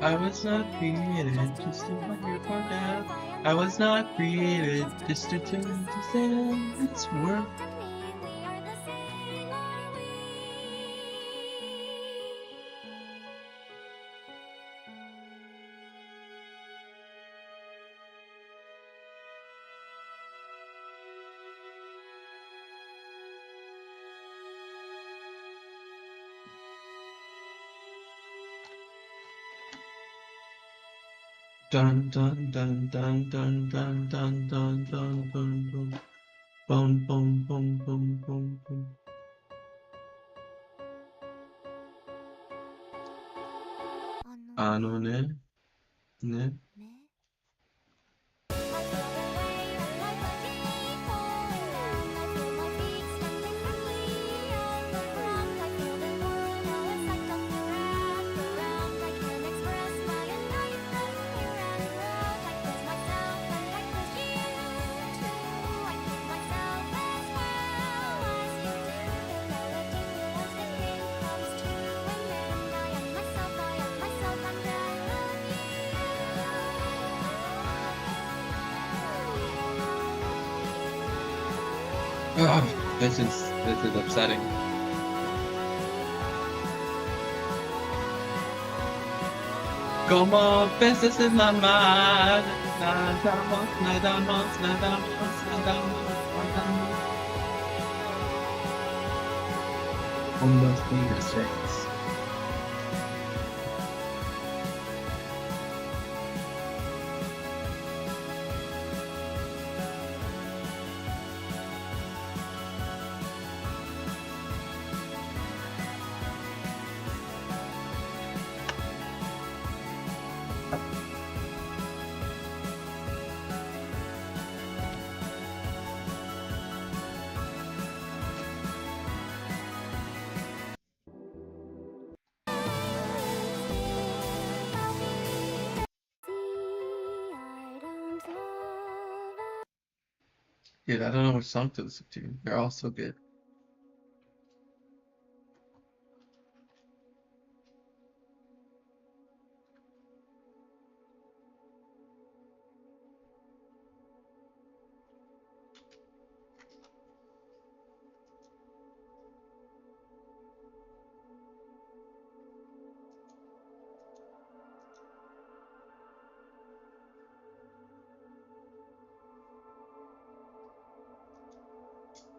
I was not created just to run your part out. I was not created just to turn to sand. It's work. Dun dun dun dun dun dun dun dun dun dun dun. Bum bum bum bum bum bum. 네. 네. This is upsetting. Como peces en la mar, nadamos, nadamos, nadamos, nadamos, nadamos. Ondas negras. Dude, I don't know which song to listen to. They're all so good.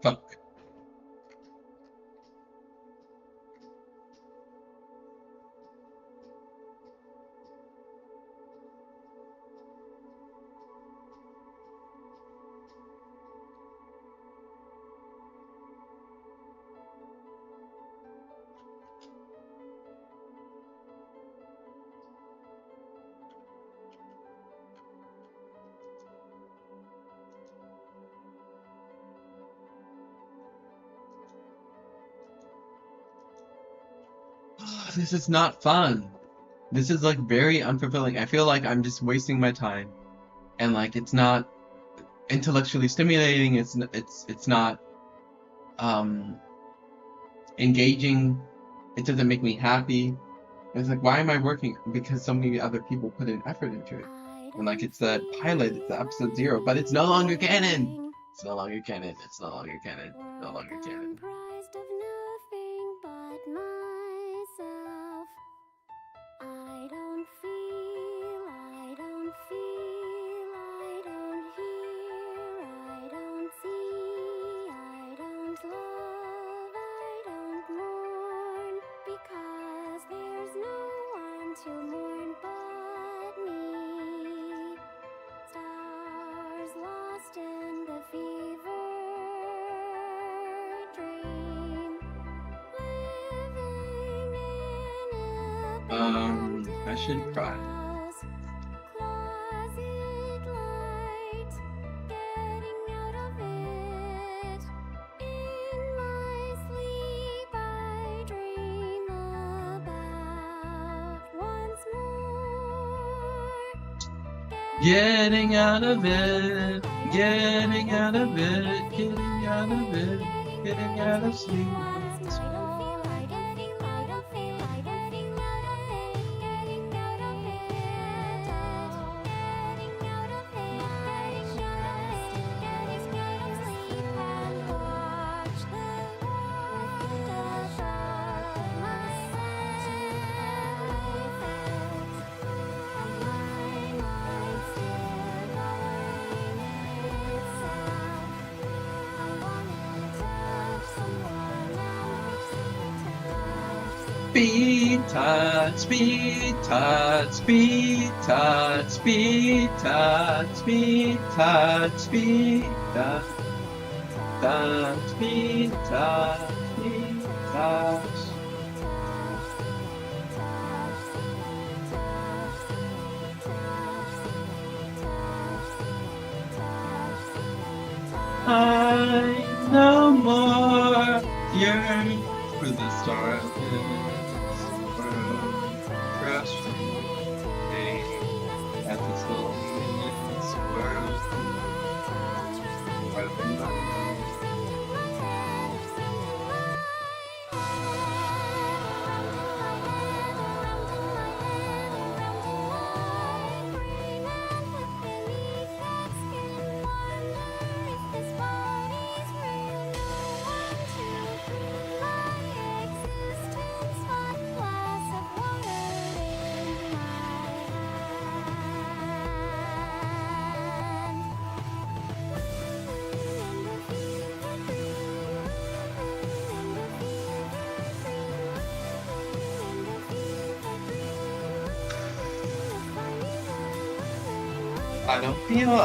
Fuck. This is not fun. This is like very unfulfilling. I feel like I'm just wasting my time, and like it's not intellectually stimulating. It's not engaging. It doesn't make me happy. It's like, why am I working? Because so many other people put an effort into it. And like it's the pilot, it's the episode 0, but it's no longer canon. It's no longer canon. It's no longer canon. No longer canon. Comprised of nothing but myself. I don't feel, I don't feel, I don't hear, I don't see, I don't love, I don't mourn, because there's no one to mourn but me. Stars lost in the fever dream, living in a I should cry. closet light, getting out of it. In my sleep I dream about once more Getting out of it, getting out of it, getting out of it, getting out of sleep. I don't feel, I don't feel, I don't feel, I don't feel out of it. Speed touch, speed touch, speed touch, speed touch, speed touch, speed touch, speed touch, speed touch. I no more yearn for the stars crashing at this loneliness world. I don't feel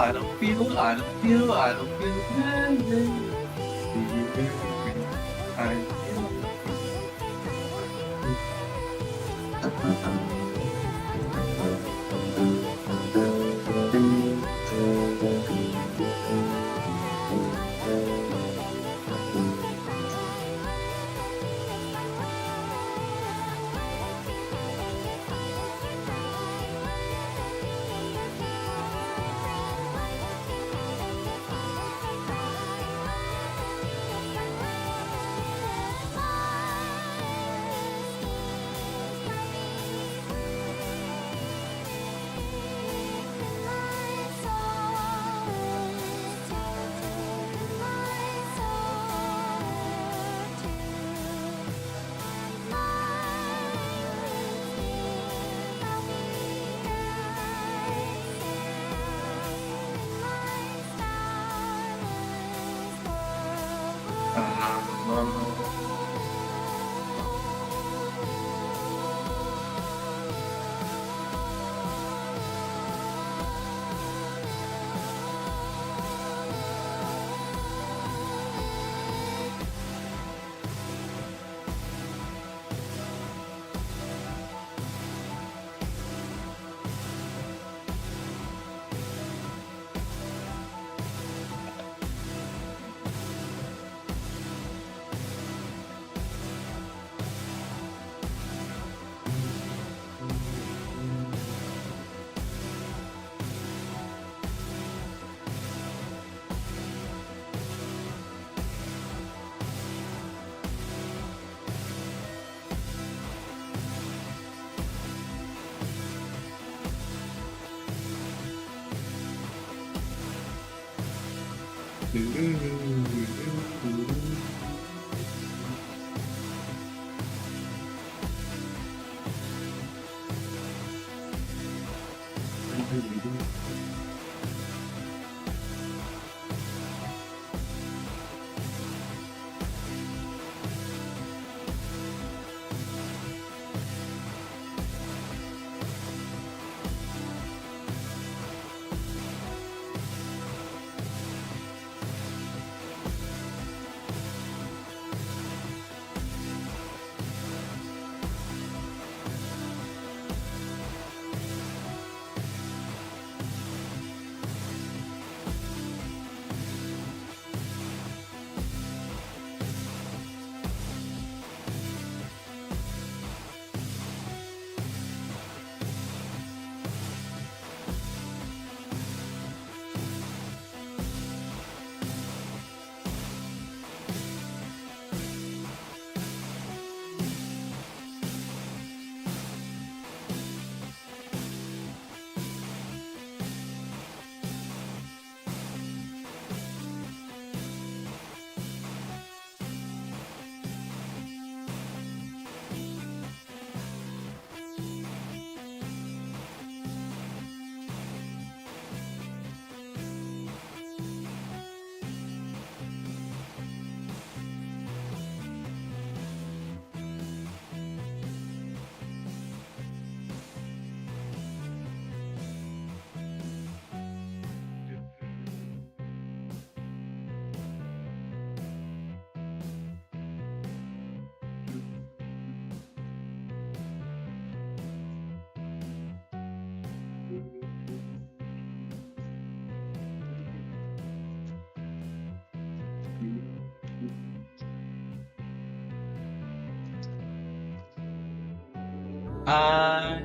I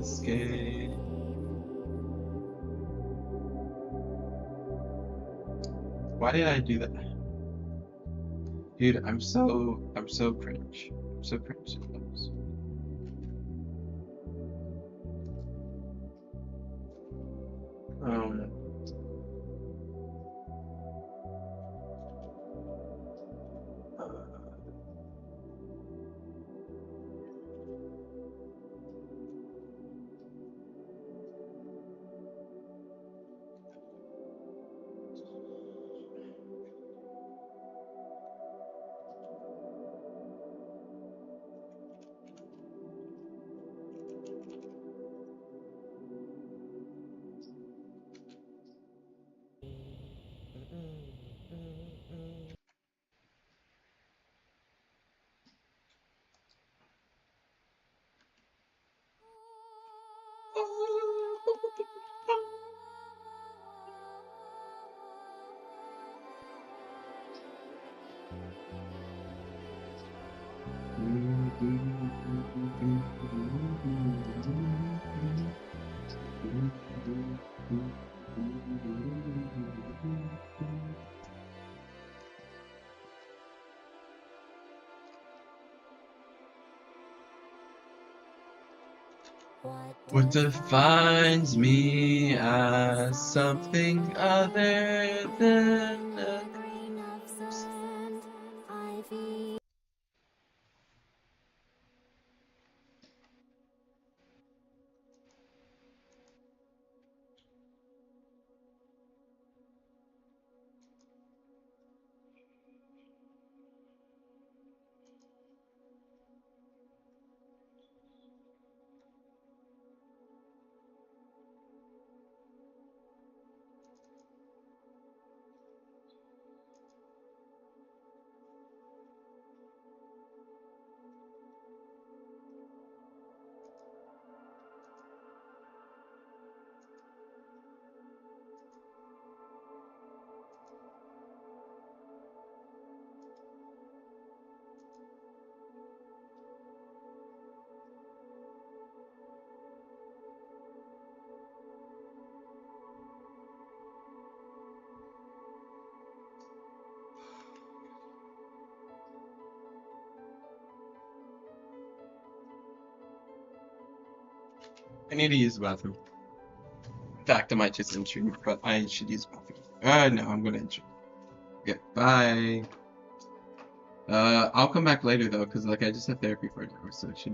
escape. Why did I do that? Dude, I'm so cringe. I'm so cringe sometimes. Um, what defines me as something other than a grain of sand, I feel. I need to use the bathroom. In fact, I might just end stream, but I should use the bathroom. No, I'm gonna end stream. Okay, bye. I'll come back later though, cause like I just have therapy for an hour, so it should